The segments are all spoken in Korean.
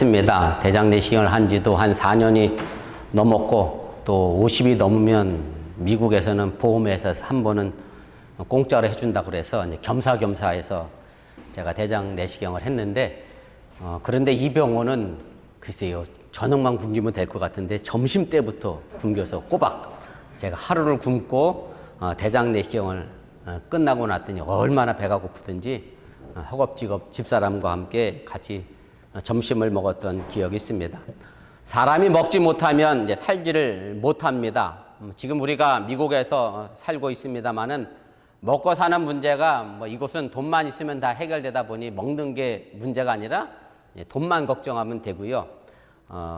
있습니다. 대장 내시경을 한 지도 한 4년이 넘었고 또 50이 넘으면 미국에서는 보험회사에서 한 번은 공짜로 해준다 그래서 이제 겸사겸사해서 제가 대장 내시경을 했는데 그런데 이 병원은 글쎄요, 저녁만 굶기면 될 것 같은데 점심 때부터 굶겨서 꼬박 제가 하루를 굶고 대장 내시경을 끝나고 났더니 얼마나 배가 고프든지 허겁지겁 집사람과 함께 같이 점심을 먹었던 기억이 있습니다. 사람이 먹지 못하면 이제 살지를 못합니다. 지금 우리가 미국에서 살고 있습니다만은 먹고 사는 문제가 뭐 이곳은 돈만 있으면 다 해결되다 보니 먹는 게 문제가 아니라 돈만 걱정하면 되고요.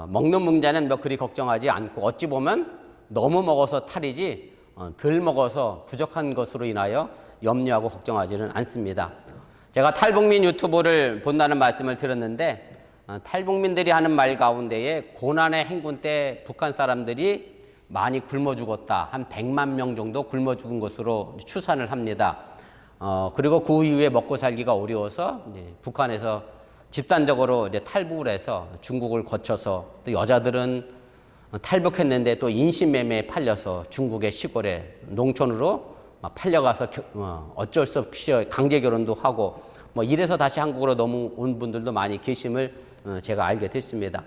먹는 문제는 뭐 그리 걱정하지 않고 어찌 보면 너무 먹어서 탈이지 덜 먹어서 부족한 것으로 인하여 염려하고 걱정하지는 않습니다. 제가 탈북민 유튜브를 본다는 말씀을 들었는데 탈북민들이 하는 말 가운데에 고난의 행군 때 북한 사람들이 많이 굶어 죽었다. 한 100만 명 정도 굶어 죽은 것으로 추산을 합니다. 그리고 그 이후에 먹고 살기가 어려워서 이제 북한에서 집단적으로 이제 탈북을 해서 중국을 거쳐서 또 여자들은 탈북했는데 또 인신매매에 팔려서 중국의 시골에 농촌으로 팔려가서 어쩔 수 없이 강제 결혼도 하고 뭐 이래서 다시 한국으로 넘어온 분들도 많이 계심을 제가 알게 됐습니다.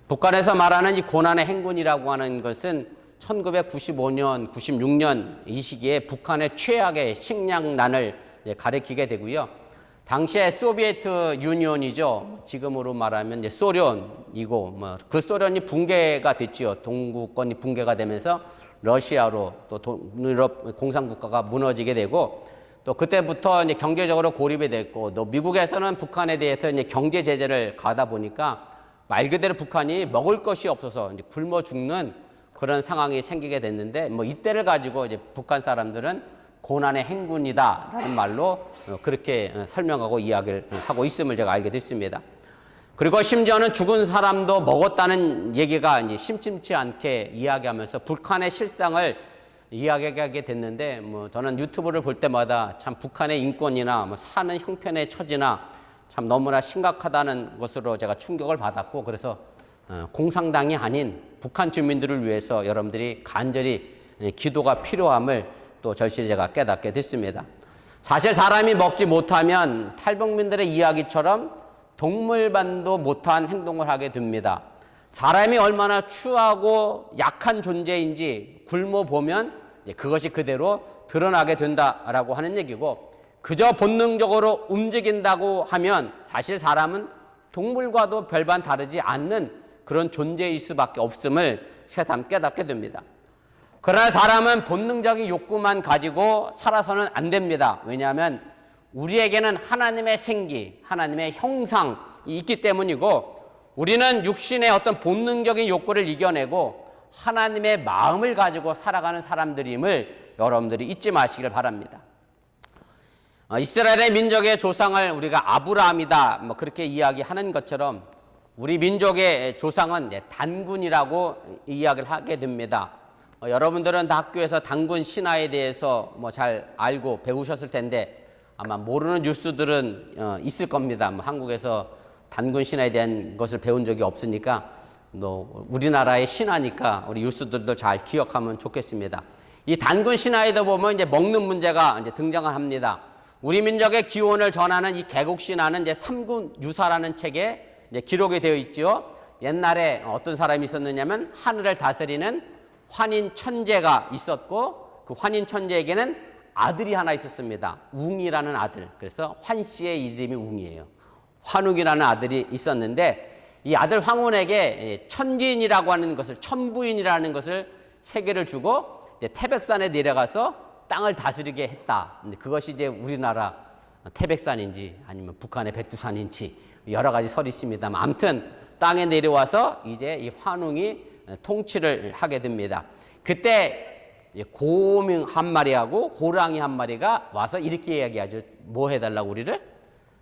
북한에서 말하는 이 고난의 행군이라고 하는 것은 1995년, 96년 이 시기에 북한의 최악의 식량난을 가리키게 되고요. 당시에 소비에트 유니온이죠. 지금으로 말하면 이제 소련이고 뭐 그 소련이 붕괴가 됐지요. 동구권이 붕괴가 되면서 러시아로 또 동유럽 공산국가가 무너지게 되고 또 그때부터 이제 경제적으로 고립이 됐고 또 미국에서는 북한에 대해서 이제 경제 제재를 가다 보니까 말 그대로 북한이 먹을 것이 없어서 이제 굶어 죽는 그런 상황이 생기게 됐는데 뭐 이때를 가지고 이제 북한 사람들은 고난의 행군이다라는 말로 그렇게 설명하고 이야기를 하고 있음을 제가 알게 됐습니다. 그리고 심지어는 죽은 사람도 먹었다는 얘기가 이제 심심치 않게 이야기하면서 북한의 실상을 이야기하게 됐는데 뭐 저는 유튜브를 볼 때마다 참 북한의 인권이나 뭐 사는 형편의 처지나 참 너무나 심각하다는 것으로 제가 충격을 받았고 그래서 공산당이 아닌 북한 주민들을 위해서 여러분들이 간절히 기도가 필요함을 또 절실히 제가 깨닫게 됐습니다. 사실 사람이 먹지 못하면 탈북민들의 이야기처럼 동물반도 못한 행동을 하게 됩니다. 사람이 얼마나 추하고 약한 존재인지 굶어 보면 그것이 그대로 드러나게 된다라고 하는 얘기고 그저 본능적으로 움직인다고 하면 사실 사람은 동물과도 별반 다르지 않는 그런 존재일 수밖에 없음을 새삼 깨닫게 됩니다. 그러나 사람은 본능적인 욕구만 가지고 살아서는 안 됩니다. 왜냐하면 우리에게는 하나님의 생기, 하나님의 형상이 있기 때문이고 우리는 육신의 어떤 본능적인 욕구를 이겨내고 하나님의 마음을 가지고 살아가는 사람들임을 여러분들이 잊지 마시길 바랍니다. 이스라엘의 민족의 조상을 우리가 아브라함이다 뭐 그렇게 이야기하는 것처럼 우리 민족의 조상은 단군이라고 이야기를 하게 됩니다. 여러분들은 다 학교에서 단군 신화에 대해서 뭐 잘 알고 배우셨을 텐데 아마 모르는 뉴스들은 있을 겁니다. 뭐 한국에서 단군 신화에 대한 것을 배운 적이 없으니까 우리나라의 신화니까 우리 뉴스들도 잘 기억하면 좋겠습니다. 이 단군 신화에도 보면 이제 먹는 문제가 이제 등장을 합니다. 우리 민족의 기원을 전하는 이 개국 신화는 이제 삼군 유사라는 책에 이제 기록이 되어 있죠. 옛날에 어떤 사람이 있었느냐면 하늘을 다스리는 환인 천재가 있었고 그 환인 천재에게는 아들이 하나 있었습니다. 웅이라는 아들. 그래서 환 씨의 이름이 웅이에요. 환웅이라는 아들이 있었는데 이 아들 황혼에게 천지인이라고 하는 것을 천부인이라는 것을 세 개를 주고 이제 태백산에 내려가서 땅을 다스리게 했다. 그것이 이제 우리나라 태백산인지 아니면 북한의 백두산인지 여러 가지 설이 있습니다만 아무튼 땅에 내려와서 이제 이 환웅이 통치를 하게 됩니다. 그때 곰 한 마리하고 호랑이 한 마리가 와서 이렇게 이야기하죠. 뭐 해달라고 우리를?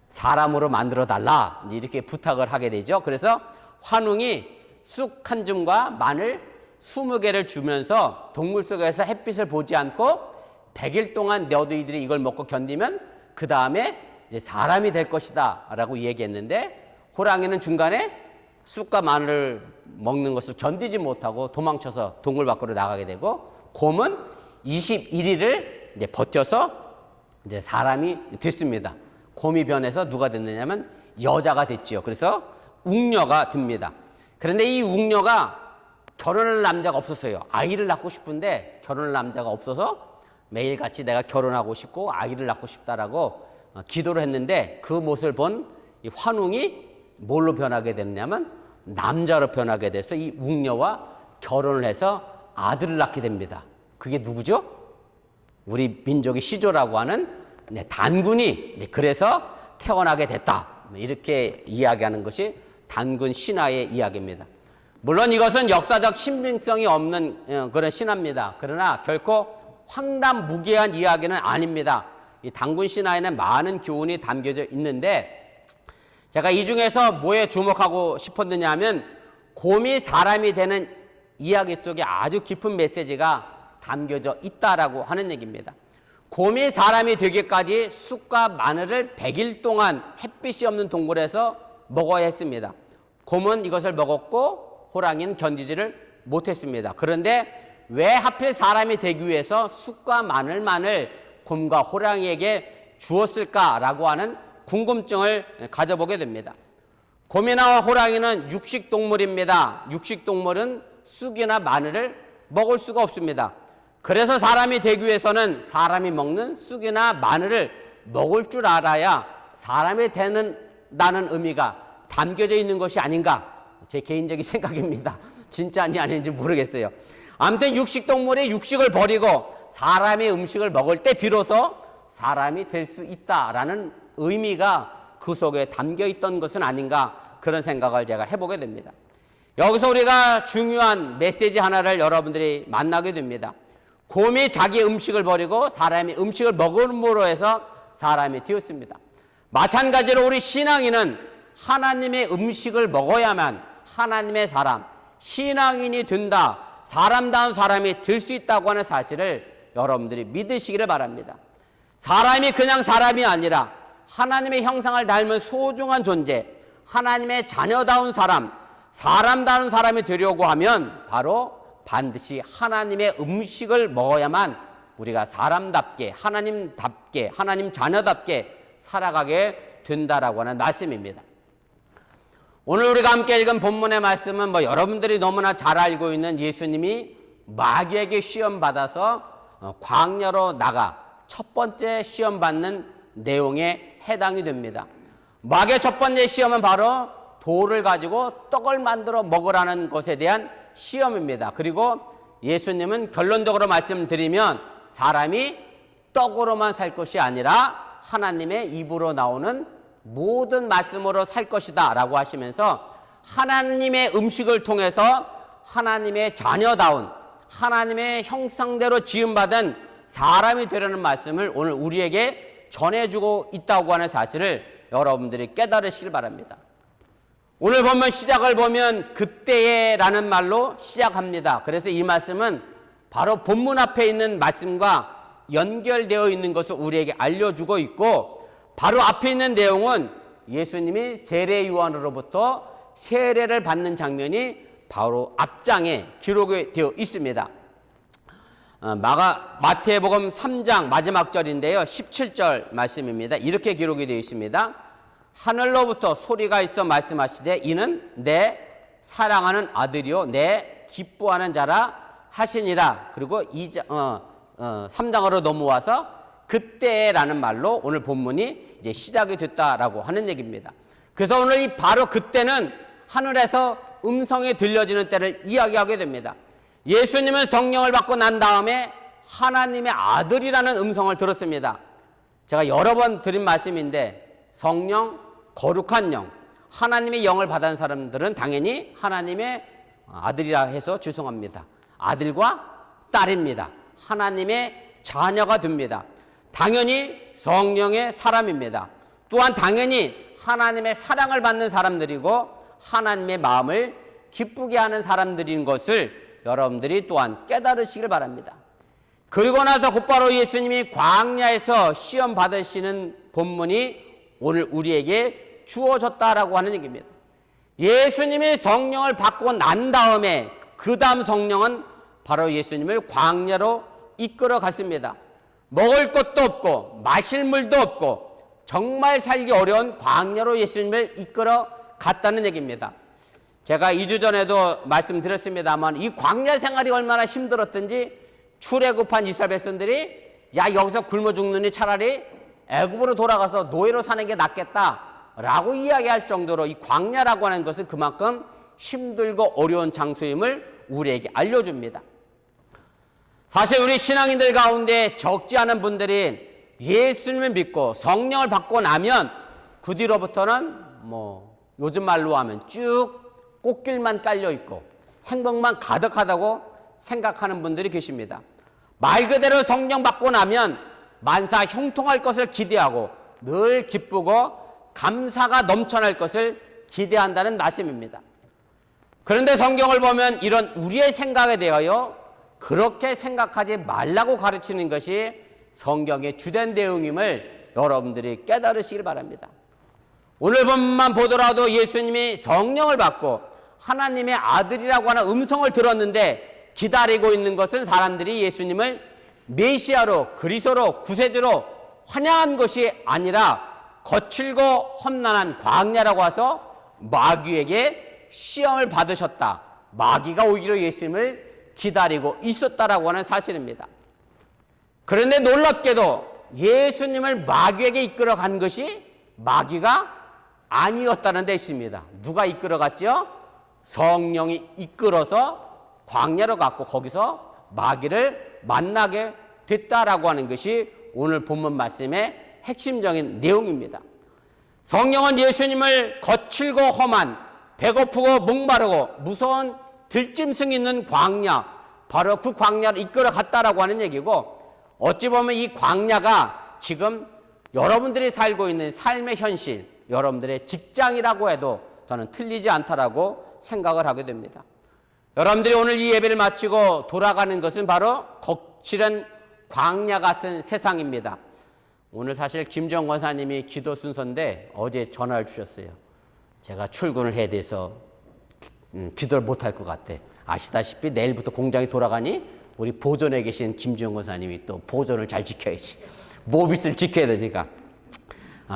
사람으로 만들어달라. 이렇게 부탁을 하게 되죠. 그래서 환웅이 쑥 한 줌과 마늘 20개를 주면서 동물 속에서 햇빛을 보지 않고 100일 동안 너희들이 이걸 먹고 견디면 그 다음에 사람이 될 것이다 라고 얘기했는데 호랑이는 중간에 쑥과 마늘을 먹는 것을 견디지 못하고 도망쳐서 동굴 밖으로 나가게 되고, 곰은 21일을 이제 버텨서 이제 사람이 됐습니다. 곰이 변해서 누가 됐느냐면 여자가 됐지요. 그래서 웅녀가 됩니다. 그런데 이 웅녀가 결혼할 남자가 없었어요. 아이를 낳고 싶은데 결혼할 남자가 없어서 매일같이 내가 결혼하고 싶고 아이를 낳고 싶다라고 기도를 했는데, 그 모습을 본 이 환웅이 뭘로 변하게 됐냐면 남자로 변하게 돼서 이 웅녀와 결혼을 해서 아들을 낳게 됩니다. 그게 누구죠? 우리 민족의 시조라고 하는 단군이 그래서 태어나게 됐다. 이렇게 이야기하는 것이 단군 신화의 이야기입니다. 물론 이것은 역사적 신빙성이 없는 그런 신화입니다. 그러나 결코 황당무계한 이야기는 아닙니다. 이 단군 신화에는 많은 교훈이 담겨져 있는데, 제가 이 중에서 뭐에 주목하고 싶었느냐 하면 곰이 사람이 되는 이야기 속에 아주 깊은 메시지가 담겨져 있다라고 하는 얘기입니다. 곰이 사람이 되기까지 쑥과 마늘을 100일 동안 햇빛이 없는 동굴에서 먹어야 했습니다. 곰은 이것을 먹었고 호랑이는 견디지를 못했습니다. 그런데 왜 하필 사람이 되기 위해서 쑥과 마늘만을 곰과 호랑이에게 주었을까라고 하는 궁금증을 가져보게 됩니다. 곰이나 호랑이는 육식동물입니다. 육식동물은 쑥이나 마늘을 먹을 수가 없습니다. 그래서 사람이 되기 위해서는 사람이 먹는 쑥이나 마늘을 먹을 줄 알아야 사람이 되는다는 의미가 담겨져 있는 것이 아닌가, 제 개인적인 생각입니다. 진짜인지 아닌지 모르겠어요. 아무튼 육식동물이 육식을 버리고 사람의 음식을 먹을 때 비로소 사람이 될 수 있다라는 의미가 그 속에 담겨 있던 것은 아닌가, 그런 생각을 제가 해보게 됩니다. 여기서 우리가 중요한 메시지 하나를 여러분들이 만나게 됩니다. 곰이 자기 음식을 버리고 사람이 음식을 먹음으로 해서 사람이 되었습니다. 마찬가지로 우리 신앙인은 하나님의 음식을 먹어야만 하나님의 사람, 신앙인이 된다, 사람다운 사람이 될 수 있다고 하는 사실을 여러분들이 믿으시기를 바랍니다. 사람이 그냥 사람이 아니라 하나님의 형상을 닮은 소중한 존재, 하나님의 자녀다운 사람, 사람다운 사람이 되려고 하면 바로 반드시 하나님의 음식을 먹어야만 우리가 사람답게, 하나님답게, 하나님 자녀답게 살아가게 된다라고 하는 말씀입니다. 오늘 우리가 함께 읽은 본문의 말씀은 여러분들이 너무나 잘 알고 있는 예수님이 마귀에게 시험받아서 광야로 나가 첫 번째 시험 받는 내용에 해당이 됩니다. 마귀의 첫 번째 시험은 바로 돌을 가지고 떡을 만들어 먹으라는 것에 대한 시험입니다. 그리고 예수님은 결론적으로 말씀드리면 사람이 떡으로만 살 것이 아니라 하나님의 입으로 나오는 모든 말씀으로 살 것이다 라고 하시면서 하나님의 음식을 통해서 하나님의 자녀다운 하나님의 형상대로 지음받은 사람이 되려는 말씀을 오늘 우리에게 전해주고 있다고 하는 사실을 여러분들이 깨달으시길 바랍니다. 오늘 보면 시작을 보면 그때에라는 말로 시작합니다. 그래서 이 말씀은 바로 본문 앞에 있는 말씀과 연결되어 있는 것을 우리에게 알려주고 있고, 바로 앞에 있는 내용은 예수님이 세례 요한으로부터 세례를 받는 장면이 바로 앞장에 기록이 되어 있습니다. 마태복음 3장 마지막 절인데요, 17절 말씀입니다. 이렇게 기록이 되어 있습니다. 하늘로부터 소리가 있어 말씀하시되 이는 내 사랑하는 아들이요 내 기뻐하는 자라 하시니라. 그리고 3장으로 넘어와서 그때라는 말로 오늘 본문이 이제 시작이 됐다라고 하는 얘기입니다. 그래서 오늘 바로 그때는 하늘에서 음성이 들려지는 때를 이야기하게 됩니다. 예수님은 성령을 받고 난 다음에 하나님의 아들이라는 음성을 들었습니다. 제가 여러 번 드린 말씀인데 성령, 거룩한 영, 하나님의 영을 받은 사람들은 당연히 하나님의 아들이라 해서 죄송합니다. 아들과 딸입니다. 하나님의 자녀가 됩니다. 당연히 성령의 사람입니다. 또한 당연히 하나님의 사랑을 받는 사람들이고 하나님의 마음을 기쁘게 하는 사람들인 것을 여러분들이 또한 깨달으시길 바랍니다. 그리고 나서 곧바로 예수님이 광야에서 시험 받으시는 본문이 오늘 우리에게 주어졌다라고 하는 얘기입니다. 예수님이 성령을 받고 난 다음에 그 다음 성령은 바로 예수님을 광야로 이끌어 갔습니다. 먹을 것도 없고 마실 물도 없고 정말 살기 어려운 광야로 예수님을 이끌어 갔다는 얘기입니다. 제가 2주 전에도 말씀드렸습니다만 이 광야 생활이 얼마나 힘들었든지 출애굽한 이스라엘 백성들이 야 여기서 굶어 죽느니 차라리 애굽으로 돌아가서 노예로 사는 게 낫겠다라고 이야기할 정도로 이 광야라고 하는 것은 그만큼 힘들고 어려운 장소임을 우리에게 알려줍니다. 사실 우리 신앙인들 가운데 적지 않은 분들이 예수님을 믿고 성령을 받고 나면 그 뒤로부터는 요즘 말로 하면 쭉 꽃길만 깔려 있고 행복만 가득하다고 생각하는 분들이 계십니다. 말 그대로 성령 받고 나면 만사 형통할 것을 기대하고 늘 기쁘고 감사가 넘쳐날 것을 기대한다는 말씀입니다. 그런데 성경을 보면 이런 우리의 생각에 대하여 그렇게 생각하지 말라고 가르치는 것이 성경의 주된 내용임을 여러분들이 깨달으시길 바랍니다. 오늘 본문만 보더라도 예수님이 성령을 받고 하나님의 아들이라고 하는 음성을 들었는데 기다리고 있는 것은 사람들이 예수님을 메시아로 그리스도로 구세주로 환영한 것이 아니라 거칠고 험난한 광야라고 해서 마귀에게 시험을 받으셨다. 마귀가 오히려 예수님을 기다리고 있었다라고 하는 사실입니다. 그런데 놀랍게도 예수님을 마귀에게 이끌어 간 것이 마귀가 아니었다는 데 있습니다. 누가 이끌어 갔죠? 성령이 이끌어서 광야로 갔고 거기서 마귀를 만나게 됐다라고 하는 것이 오늘 본문 말씀의 핵심적인 내용입니다. 성령은 예수님을 거칠고 험한 배고프고 목마르고 무서운 들짐승 있는 광야, 바로 그 광야를 이끌어 갔다라고 하는 얘기고, 어찌 보면 이 광야가 지금 여러분들이 살고 있는 삶의 현실, 여러분들의 직장이라고 해도 저는 틀리지 않다라고 생각을 하게 됩니다. 여러분들이 오늘 이 예배를 마치고 돌아가는 것은 바로 거칠은 광야 같은 세상입니다. 오늘 사실 김정 권사님이 기도 순서인데 어제 전화를 주셨어요. 제가 출근을 해야 돼서 기도를 못할 것 같아. 아시다시피 내일부터 공장이 돌아가니 우리 보존에 계신 김지영 권사님이 또 보존을 잘 지켜야지. 모비스를 지켜야 되니까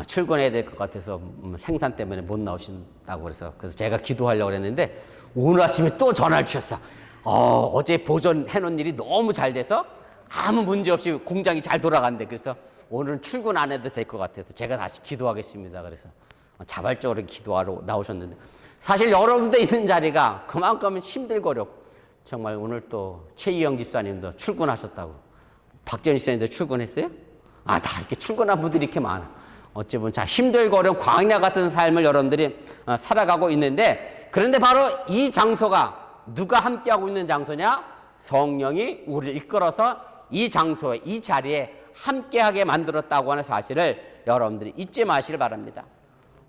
출근해야 될 것 같아서 생산 때문에 못 나오신다고 그래서 제가 기도하려고 그랬는데 오늘 아침에 또 전화를 주셨어. 어제 보존해놓은 일이 너무 잘 돼서 아무 문제 없이 공장이 잘 돌아간대. 그래서 오늘은 출근 안 해도 될 것 같아서 제가 다시 기도하겠습니다. 그래서 자발적으로 기도하러 나오셨는데 사실 여러분들 있는 자리가 그만큼 힘들고 어렵고 정말 오늘 또 최희영 집사님도 출근하셨다고. 박재현 집사님도 출근했어요? 다 이렇게 출근한 분들이 이렇게 많아. 어찌 보면 자 힘들고 어려운 광야 같은 삶을 여러분들이 살아가고 있는데, 그런데 바로 이 장소가 누가 함께하고 있는 장소냐? 성령이 우리를 이끌어서 이 장소에, 이 자리에 함께하게 만들었다고 하는 사실을 여러분들이 잊지 마시길 바랍니다.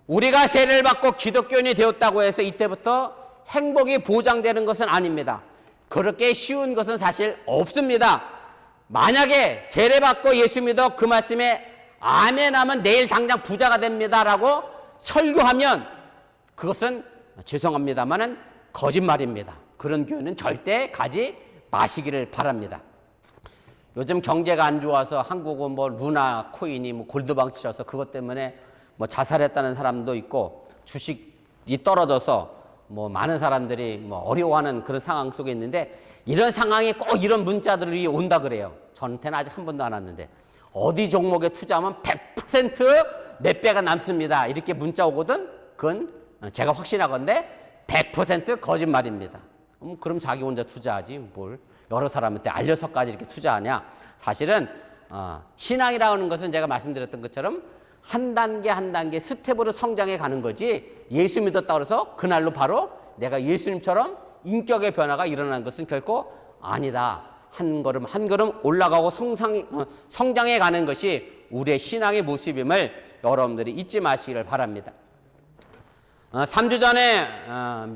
우리가 세례를 받고 기독교인이 되었다고 해서 이때부터 행복이 보장되는 것은 아닙니다. 그렇게 쉬운 것은 사실 없습니다. 만약에 세례받고 예수 믿어 그 말씀에 아멘 하면 내일 당장 부자가 됩니다라고 설교하면 그것은 죄송합니다만은 거짓말입니다. 그런 교회는 절대 가지 마시기를 바랍니다. 요즘 경제가 안 좋아서 한국은 루나 코인이 골드방 치셔서 그것 때문에 자살했다는 사람도 있고 주식이 떨어져서 많은 사람들이 어려워하는 그런 상황 속에 있는데, 이런 상황에 꼭 이런 문자들이 온다 그래요. 저한테는 아직 한 번도 안 왔는데 어디 종목에 투자하면 100% 몇 배가 남습니다. 이렇게 문자 오거든. 그건 제가 확신하건데 100% 거짓말입니다. 그럼 자기 혼자 투자하지 뭘 여러 사람한테 알려서까지 이렇게 투자하냐. 사실은 신앙이라는 것은 제가 말씀드렸던 것처럼 한 단계 한 단계 스텝으로 성장해 가는 거지, 예수 믿었다고 해서 그날로 바로 내가 예수님처럼 인격의 변화가 일어나는 것은 결코 아니다. 한 걸음 한 걸음 올라가고 성장해 가는 것이 우리의 신앙의 모습임을 여러분들이 잊지 마시기를 바랍니다. 3주 전에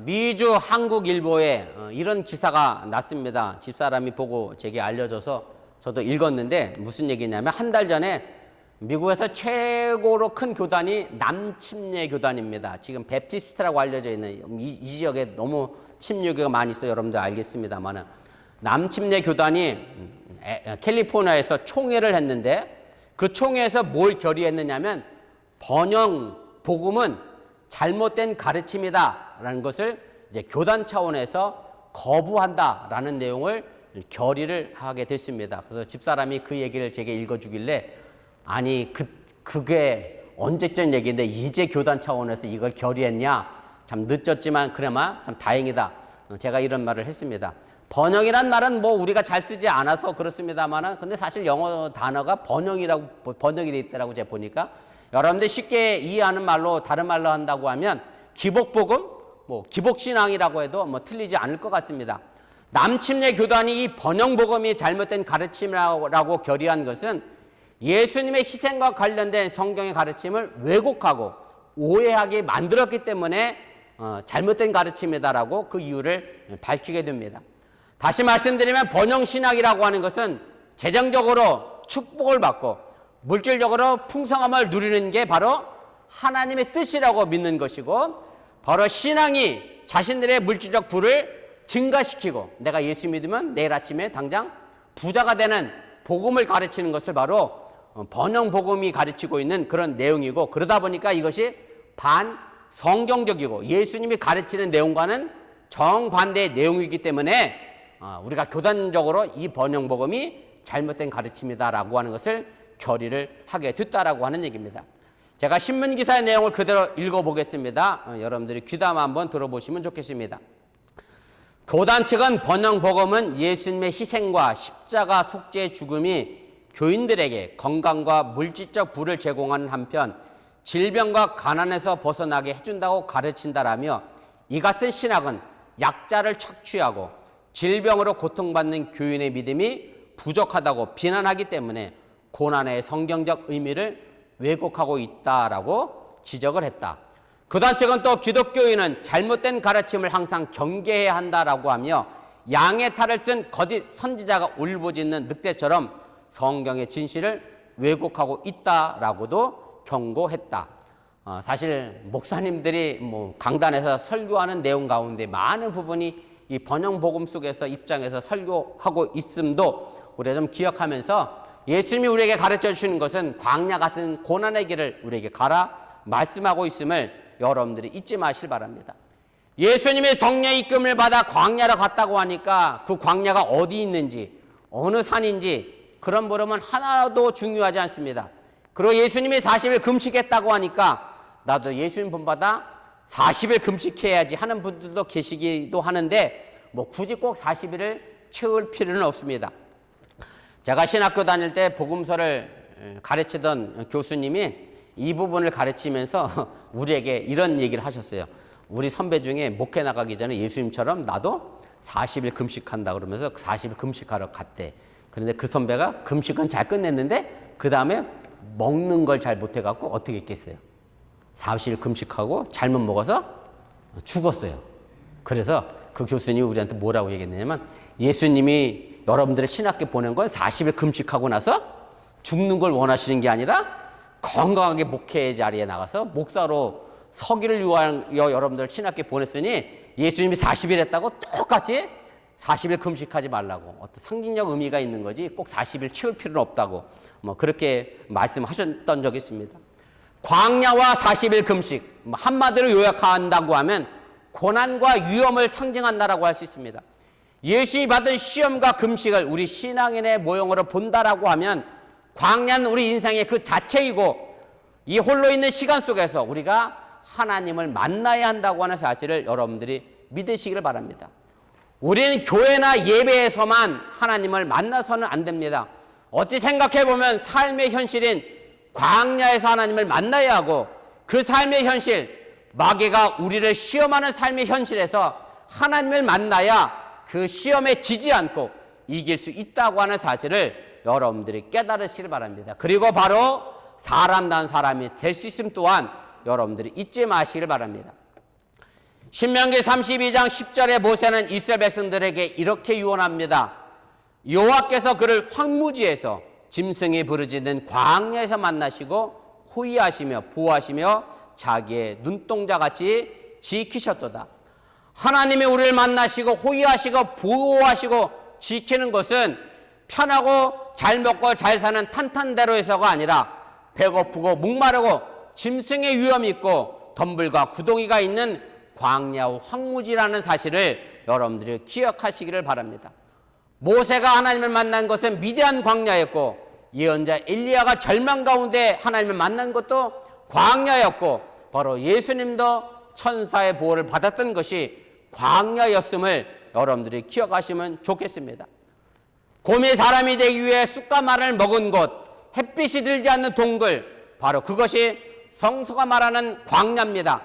미주 한국일보에 이런 기사가 났습니다. 집사람이 보고 제게 알려줘서 저도 읽었는데 무슨 얘기냐면 한 달 전에 미국에서 최고로 큰 교단이 남침례 교단입니다. 지금 베프티스트라고 알려져 있는 이 지역에 너무 침례교가 많이 있어요. 여러분들 알겠습니다만 남침례 교단이 캘리포니아에서 총회를 했는데 그 총회에서 뭘 결의했느냐면 번영 복음은 잘못된 가르침이다라는 것을 이제 교단 차원에서 거부한다라는 내용을 결의를 하게 됐습니다. 그래서 집사람이 그 얘기를 제게 읽어주길래 아니 그게 언제적 얘기인데 이제 교단 차원에서 이걸 결의했냐? 참 늦었지만 그나마 참 다행이다. 제가 이런 말을 했습니다. 번영이란 말은 뭐 우리가 잘 쓰지 않아서 그렇습니다만은 근데 사실 영어 단어가 번영이 돼 있더라고 제가 보니까 여러분들 쉽게 이해하는 말로 다른 말로 한다고 하면 기복복음, 뭐 기복신앙이라고 해도 뭐 틀리지 않을 것 같습니다. 남침례 교단이 이 번영복음이 잘못된 가르침이라고 결의한 것은 예수님의 희생과 관련된 성경의 가르침을 왜곡하고 오해하게 만들었기 때문에 잘못된 가르침이다라고 그 이유를 밝히게 됩니다. 다시 말씀드리면 번영신학이라고 하는 것은 재정적으로 축복을 받고 물질적으로 풍성함을 누리는 게 바로 하나님의 뜻이라고 믿는 것이고 바로 신앙이 자신들의 물질적 부를 증가시키고 내가 예수 믿으면 내일 아침에 당장 부자가 되는 복음을 가르치는 것을 바로 번영복음이 가르치고 있는 그런 내용이고 그러다 보니까 이것이 반성경적이고 예수님이 가르치는 내용과는 정반대의 내용이기 때문에 우리가 교단적으로 이 번영복음이 잘못된 가르침이다라고 하는 것을 결의를 하게 됐다라고 하는 얘기입니다. 제가 신문기사의 내용을 그대로 읽어보겠습니다. 여러분들이 귀담아 한번 들어보시면 좋겠습니다. 교단 측은 번영복음은 예수님의 희생과 십자가 속죄의 죽음이 교인들에게 건강과 물질적 부를 제공하는 한편 질병과 가난에서 벗어나게 해준다고 가르친다라며 이 같은 신학은 약자를 착취하고 질병으로 고통받는 교인의 믿음이 부족하다고 비난하기 때문에 고난의 성경적 의미를 왜곡하고 있다라고 지적을 했다. 교단 측은 또 기독교인은 잘못된 가르침을 항상 경계해야 한다라고 하며 양의 탈을 쓴 거짓 선지자가 울부짖는 늑대처럼 성경의 진실을 왜곡하고 있다라고도 경고했다. 사실 목사님들이 뭐 강단에서 설교하는 내용 가운데 많은 부분이 이 번영복음 속에서 입장에서 설교하고 있음도 우리가 좀 기억하면서 예수님이 우리에게 가르쳐 주시는 것은 광야 같은 고난의 길을 우리에게 가라 말씀하고 있음을 여러분들이 잊지 마시길 바랍니다. 예수님이 성령의 이끌림을 받아 광야로 갔다고 하니까 그 광야가 어디 있는지 어느 산인지 그런 물음은 하나도 중요하지 않습니다. 그리고 예수님이 40일 금식했다고 하니까 나도 예수님 본받아 40일 금식해야지 하는 분들도 계시기도 하는데 뭐 굳이 꼭 40일을 채울 필요는 없습니다. 제가 신학교 다닐 때 복음서를 가르치던 교수님이 이 부분을 가르치면서 우리에게 이런 얘기를 하셨어요. 우리 선배 중에 목회 나가기 전에 예수님처럼 나도 40일 금식한다 그러면서 40일 금식하러 갔대. 그런데 그 선배가 금식은 잘 끝냈는데 그 다음에 먹는 걸 잘 못해갖고 어떻게 했겠어요? 40일 금식하고 잘못 먹어서 죽었어요. 그래서 그 교수님이 우리한테 뭐라고 얘기했냐면 예수님이 여러분들의 신학교 보낸 건 40일 금식하고 나서 죽는 걸 원하시는 게 아니라 건강하게 목회 자리에 나가서 목사로 서기를 위하여 여러분들 신학교 보냈으니 예수님이 40일 했다고 똑같이 40일 금식하지 말라고 어떤 상징적 의미가 있는 거지 꼭 40일 채울 필요는 없다고 뭐 그렇게 말씀하셨던 적이 있습니다. 광야와 40일 금식 한마디로 요약한다고 하면 고난과 위험을 상징한다라고 할 수 있습니다. 예수님이 받은 시험과 금식을 우리 신앙인의 모형으로 본다라고 하면 광야는 우리 인생의 그 자체이고 이 홀로 있는 시간 속에서 우리가 하나님을 만나야 한다고 하는 사실을 여러분들이 믿으시기를 바랍니다. 우리는 교회나 예배에서만 하나님을 만나서는 안 됩니다. 어찌 생각해보면 삶의 현실인 광야에서 하나님을 만나야 하고 그 삶의 현실, 마귀가 우리를 시험하는 삶의 현실에서 하나님을 만나야 그 시험에 지지 않고 이길 수 있다고 하는 사실을 여러분들이 깨달으시길 바랍니다. 그리고 바로 사람다운 사람이 될 수 있음 또한 여러분들이 잊지 마시길 바랍니다. 신명기 32장 10절에 모세는 이스라엘 백성들에게 이렇게 유언합니다. 여호와께서 그를 황무지에서 짐승이 부르짖는 광야에서 만나시고 호위하시며 보호하시며 자기의 눈동자같이 지키셨도다. 하나님이 우리를 만나시고 호위하시고 보호하시고 지키는 것은 편하고 잘 먹고 잘 사는 탄탄대로에서가 아니라 배고프고 목마르고 짐승의 위험이 있고 덤불과 구덩이가 있는 광야 황무지라는 사실을 여러분들이 기억하시기를 바랍니다. 모세가 하나님을 만난 것은 미디안 광야였고 예언자 엘리야가 절망 가운데 하나님을 만난 것도 광야였고 바로 예수님도 천사의 보호를 받았던 것이 광야였음을 여러분들이 기억하시면 좋겠습니다. 곰이 사람이 되기 위해 쑥과 말을 먹은 곳, 햇빛이 들지 않는 동굴, 바로 그것이 성서가 말하는 광야입니다.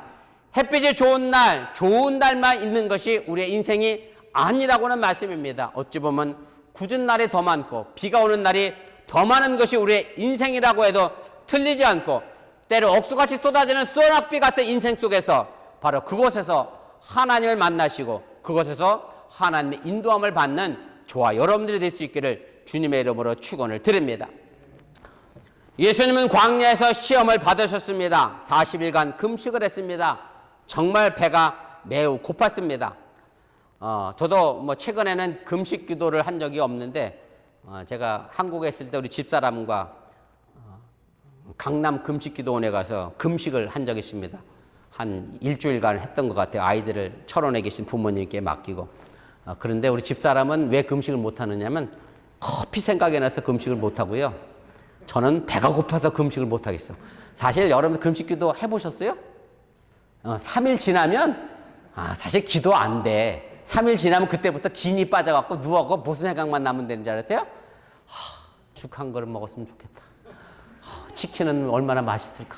햇빛이 좋은 날만 있는 것이 우리의 인생이 아니라고는 말씀입니다. 어찌 보면 궂은 날이 더 많고 비가 오는 날이 더 많은 것이 우리의 인생이라고 해도 틀리지 않고 때로 억수같이 쏟아지는 소낙비 같은 인생 속에서 바로 그곳에서 하나님을 만나시고 그곳에서 하나님의 인도함을 받는 저와 여러분들이 될 수 있기를 주님의 이름으로 축원을 드립니다. 예수님은 광야에서 시험을 받으셨습니다. 40일간 금식을 했습니다. 정말 배가 매우 고팠습니다. 저도 최근에는 금식 기도를 한 적이 없는데 제가 한국에 있을 때 우리 집사람과 강남 금식기도원에 가서 금식을 한 적이 있습니다. 한 일주일간 했던 것 같아요. 아이들을 철원에 계신 부모님께 맡기고. 그런데 우리 집사람은 왜 금식을 못하느냐면 커피 생각이 나서 금식을 못하고요. 저는 배가 고파서 금식을 못하겠어. 사실 여러분 금식기도 해보셨어요? 3일 지나면 사실 기도 안 돼. 3일 지나면 그때부터 기운이 빠져갖고 누워서 무슨 생각만 나면 되는 줄 알았어요? 죽 한 그릇 먹었으면 좋겠다. 치킨은 얼마나 맛있을까.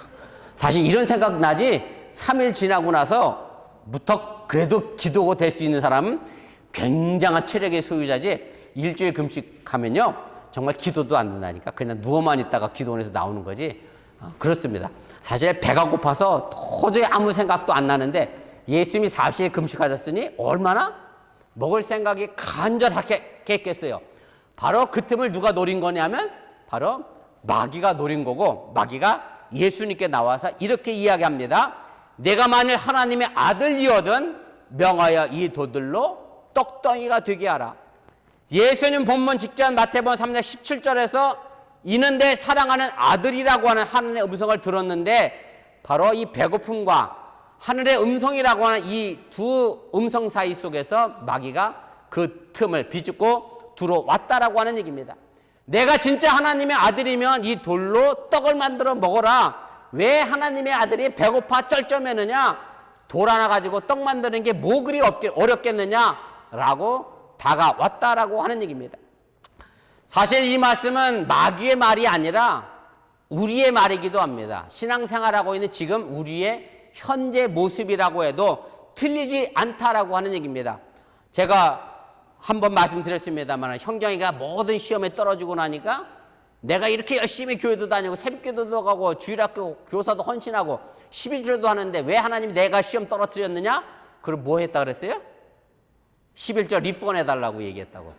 사실 이런 생각 나지 3일 지나고 나서부터 그래도 기도가 될 수 있는 사람은 굉장한 체력의 소유자지 일주일 금식하면요 정말 기도도 안 된다니까. 그냥 누워만 있다가 기도원에서 나오는 거지. 그렇습니다. 사실 배가 고파서 도저히 아무 생각도 안 나는데 예수님이 40일 금식하셨으니 얼마나 먹을 생각이 간절하게 했겠어요. 바로 그 틈을 누가 노린 거냐면 바로 마귀가 노린 거고 마귀가 예수님께 나와서 이렇게 이야기합니다. 내가 만일 하나님의 아들이거든 명하여 이 돌들로 떡덩이가 되게 하라. 예수님 본문 직전 마태복음 3장 17절에서 이는 내 사랑하는 아들이라고 하는 하늘의 음성을 들었는데 바로 이 배고픔과 하늘의 음성이라고 하는 이 두 음성 사이 속에서 마귀가 그 틈을 비집고 들어왔다라고 하는 얘기입니다. 내가 진짜 하나님의 아들이면 이 돌로 떡을 만들어 먹어라. 왜 하나님의 아들이 배고파 쩔쩔매느냐? 돌 하나 가지고 떡 만드는 게 뭐 그리 어렵겠느냐라고 다가왔다라고 하는 얘기입니다. 사실 이 말씀은 마귀의 말이 아니라 우리의 말이기도 합니다. 신앙생활하고 있는 지금 우리의 현재 모습이라고 해도 틀리지 않다라고 하는 얘기입니다. 제가 한번 말씀드렸습니다만 형경이가 모든 시험에 떨어지고 나니까 내가 이렇게 열심히 교회도 다니고 새벽기도도 가고 주일학교 교사도 헌신하고 11조도 하는데 왜 하나님이 내가 시험 떨어뜨렸느냐? 그럼 뭐 했다 그랬어요? 11조 리펀 해달라고 얘기했다고.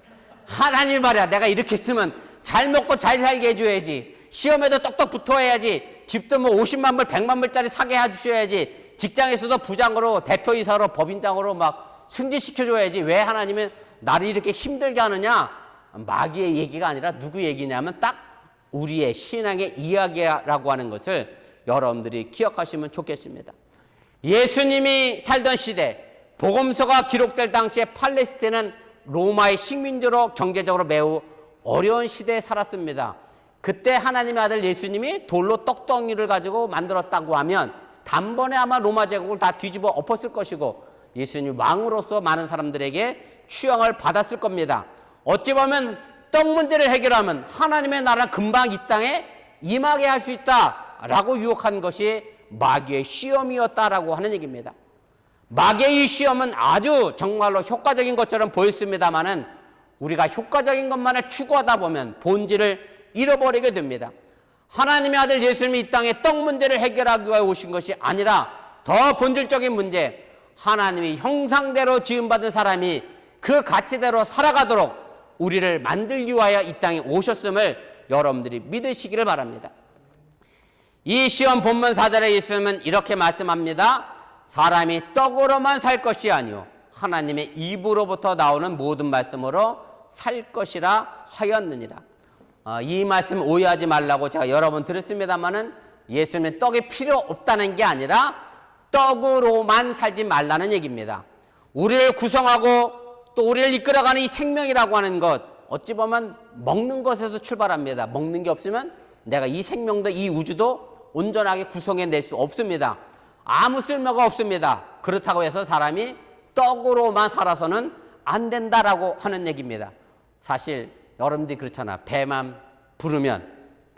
하나님 말이야. 내가 이렇게 쓰면 잘 먹고 잘 살게 해줘야지. 시험에도 똑똑 붙어야지. 집도 뭐 50만 불 100만 불짜리 사게 해주셔야지. 직장에서도 부장으로 대표이사로 법인장으로 막 승진시켜줘야지. 왜 하나님은 나를 이렇게 힘들게 하느냐? 마귀의 얘기가 아니라 누구 얘기냐면 딱 우리의 신앙의 이야기라고 하는 것을 여러분들이 기억하시면 좋겠습니다. 예수님이 살던 시대 복음서가 기록될 당시에 팔레스타인은 로마의 식민지로 경제적으로 매우 어려운 시대에 살았습니다. 그때 하나님의 아들 예수님이 돌로 떡덩이를 가지고 만들었다고 하면 단번에 아마 로마 제국을 다 뒤집어 엎었을 것이고 예수님 왕으로서 많은 사람들에게 추앙을 받았을 겁니다. 어찌 보면 떡 문제를 해결하면 하나님의 나라 금방 이 땅에 임하게 할 수 있다라고 유혹한 것이 마귀의 시험이었다라고 하는 얘기입니다. 마귀의 시험은 아주 정말로 효과적인 것처럼 보였습니다만은 우리가 효과적인 것만을 추구하다 보면 본질을 잃어버리게 됩니다. 하나님의 아들 예수님이 이 땅에 떡 문제를 해결하기 위해 오신 것이 아니라 더 본질적인 문제, 하나님이 형상대로 지음받은 사람이 그 가치대로 살아가도록 우리를 만들기 위하여 이 땅에 오셨음을 여러분들이 믿으시기를 바랍니다. 이 시험 본문 4절에 예수님은 이렇게 말씀합니다. 사람이 떡으로만 살 것이 아니요 하나님의 입으로부터 나오는 모든 말씀으로 살 것이라 하였느니라. 이 말씀 오해하지 말라고 제가 여러 번 들었습니다마는 예수님은 떡이 필요 없다는 게 아니라 떡으로만 살지 말라는 얘기입니다. 우리를 구성하고 또 우리를 이끌어가는 이 생명이라고 하는 것, 어찌 보면 먹는 것에서 출발합니다. 먹는 게 없으면 내가 이 생명도 이 우주도 온전하게 구성해낼 수 없습니다. 아무 쓸모가 없습니다. 그렇다고 해서 사람이 떡으로만 살아서는 안 된다라고 하는 얘기입니다. 사실 여러분들이 그렇잖아. 배만 부르면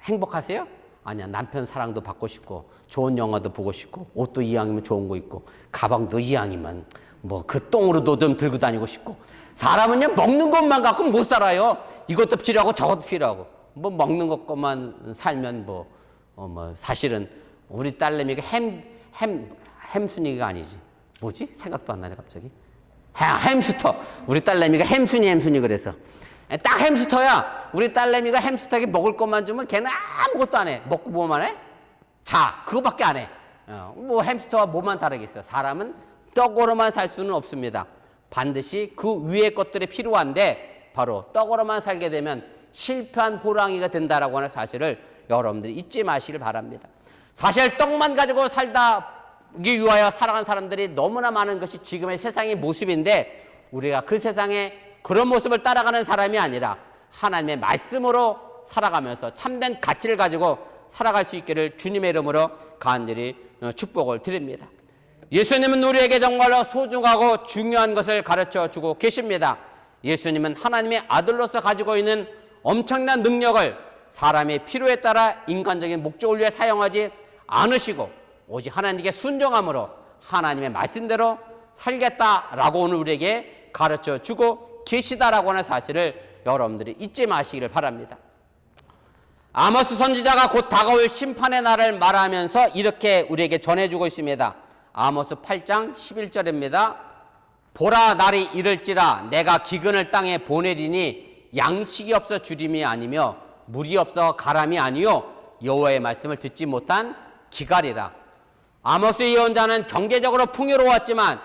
행복하세요? 아니야. 남편 사랑도 받고 싶고 좋은 영화도 보고 싶고 옷도 이왕이면 좋은 거 입고 가방도 이왕이면 뭐 그 똥으로도 좀 들고 다니고 싶고 사람은요 먹는 것만 갖고는 못 살아요. 이것도 필요하고 저것도 필요하고 뭐 먹는 것만 살면 사실은 우리 딸내미가 햄순이가 아니지. 뭐지? 생각도 안 나네 갑자기. 햄스터. 우리 딸내미가 햄순이 그래서. 딱 햄스터야. 우리 딸내미가 햄스터에게 먹을 것만 주면 걔는 아무것도 안 해. 먹고 뭐만 해? 자, 그거밖에 안 해. 뭐 햄스터와 뭐만 다르겠어요. 사람은 떡으로만 살 수는 없습니다. 반드시 그 위의 것들이 필요한데 바로 떡으로만 살게 되면 실패한 호랑이가 된다라고 하는 사실을 여러분들이 잊지 마시길 바랍니다. 사실 떡만 가지고 살다기 위하여 살아간 사람들이 너무나 많은 것이 지금의 세상의 모습인데 우리가 그 세상에 그런 모습을 따라가는 사람이 아니라 하나님의 말씀으로 살아가면서 참된 가치를 가지고 살아갈 수 있기를 주님의 이름으로 간절히 축복을 드립니다. 예수님은 우리에게 정말로 소중하고 중요한 것을 가르쳐주고 계십니다. 예수님은 하나님의 아들로서 가지고 있는 엄청난 능력을 사람의 필요에 따라 인간적인 목적을 위해 사용하지 않으시고 오직 하나님께 순종함으로 하나님의 말씀대로 살겠다라고 오늘 우리에게 가르쳐주고 계시다라고 하는 사실을 여러분들이 잊지 마시기를 바랍니다. 아모스 선지자가 곧 다가올 심판의 날을 말하면서 이렇게 우리에게 전해주고 있습니다. 아모스 8장 11절입니다. 보라 날이 이를지라 내가 기근을 땅에 보내리니 양식이 없어 주림이 아니며 물이 없어 가람이 아니요 여호와의 말씀을 듣지 못한 기갈이라. 아모스 예언자는 경제적으로 풍요로웠지만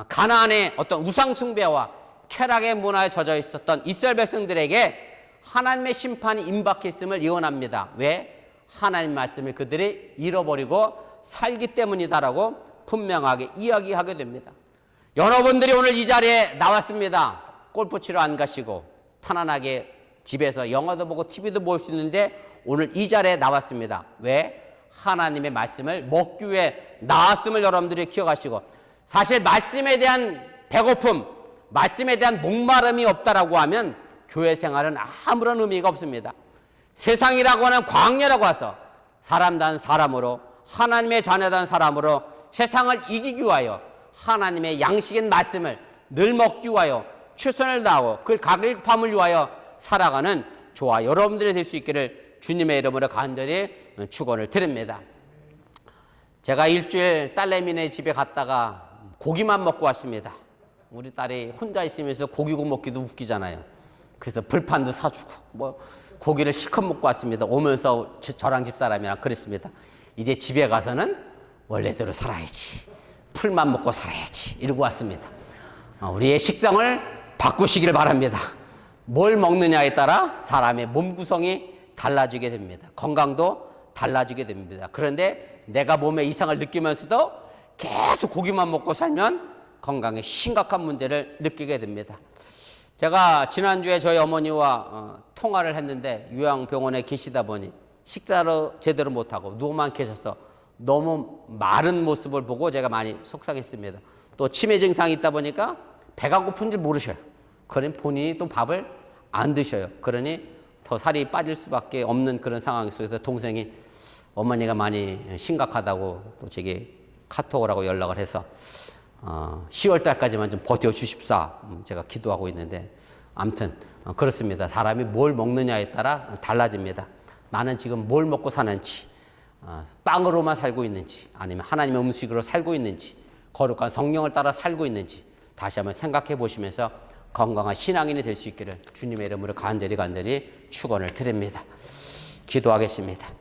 가나안의 어떤 우상 숭배와 쾌락의 문화에 젖어 있었던 이스라엘 백성들에게 하나님의 심판이 임박했음을 예언합니다. 왜? 하나님 말씀을 그들이 잃어버리고 살기 때문이다라고 분명하게 이야기하게 됩니다. 여러분들이 오늘 이 자리에 나왔습니다. 골프 치러 안 가시고 편안하게 집에서 영화도 보고 TV도 볼 수 있는데 오늘 이 자리에 나왔습니다. 왜? 하나님의 말씀을 먹기 위해 나왔음을 여러분들이 기억하시고 사실 말씀에 대한 배고픔, 말씀에 대한 목마름이 없다라고 하면 교회 생활은 아무런 의미가 없습니다. 세상이라고 하는 광야라고 해서 사람단 사람으로 하나님의 자녀단 사람으로 세상을 이기기 위하여 하나님의 양식인 말씀을 늘 먹기 위하여 최선을 다하고 그 가길밤을 위하여 살아가는 저와 여러분들이 될 수 있기를 주님의 이름으로 간절히 축원을 드립니다. 제가 일주일 딸내미네 집에 갔다가 고기만 먹고 왔습니다. 우리 딸이 혼자 있으면서 고기 구워 먹기도 웃기잖아요. 그래서 불판도 사주고 고기를 실컷 먹고 왔습니다. 오면서 저랑 집사람이랑 그랬습니다. 이제 집에 가서는 원래대로 살아야지. 풀만 먹고 살아야지. 이러고 왔습니다. 우리의 식성을 바꾸시길 바랍니다. 뭘 먹느냐에 따라 사람의 몸 구성이 달라지게 됩니다. 건강도 달라지게 됩니다. 그런데 내가 몸에 이상을 느끼면서도 계속 고기만 먹고 살면 건강에 심각한 문제를 느끼게 됩니다. 제가 지난주에 저희 어머니와 통화를 했는데 요양병원에 계시다 보니 식사를 제대로 못하고 누워만 계셔서 너무 마른 모습을 보고 제가 많이 속상했습니다. 또 치매 증상이 있다 보니까 배가 고픈 줄 모르셔요. 그러니 본인이 또 밥을 안 드셔요. 그러니 더 살이 빠질 수밖에 없는 그런 상황 속에서 동생이 어머니가 많이 심각하다고 또 제게 카톡을 하고 연락을 해서 10월 달까지만 좀 버텨주십사 제가 기도하고 있는데 아무튼 그렇습니다. 사람이 뭘 먹느냐에 따라 달라집니다. 나는 지금 뭘 먹고 사는지 빵으로만 살고 있는지 아니면 하나님의 음식으로 살고 있는지 거룩한 성령을 따라 살고 있는지 다시 한번 생각해 보시면서 건강한 신앙인이 될 수 있기를 주님의 이름으로 간절히 축원을 드립니다. 기도하겠습니다.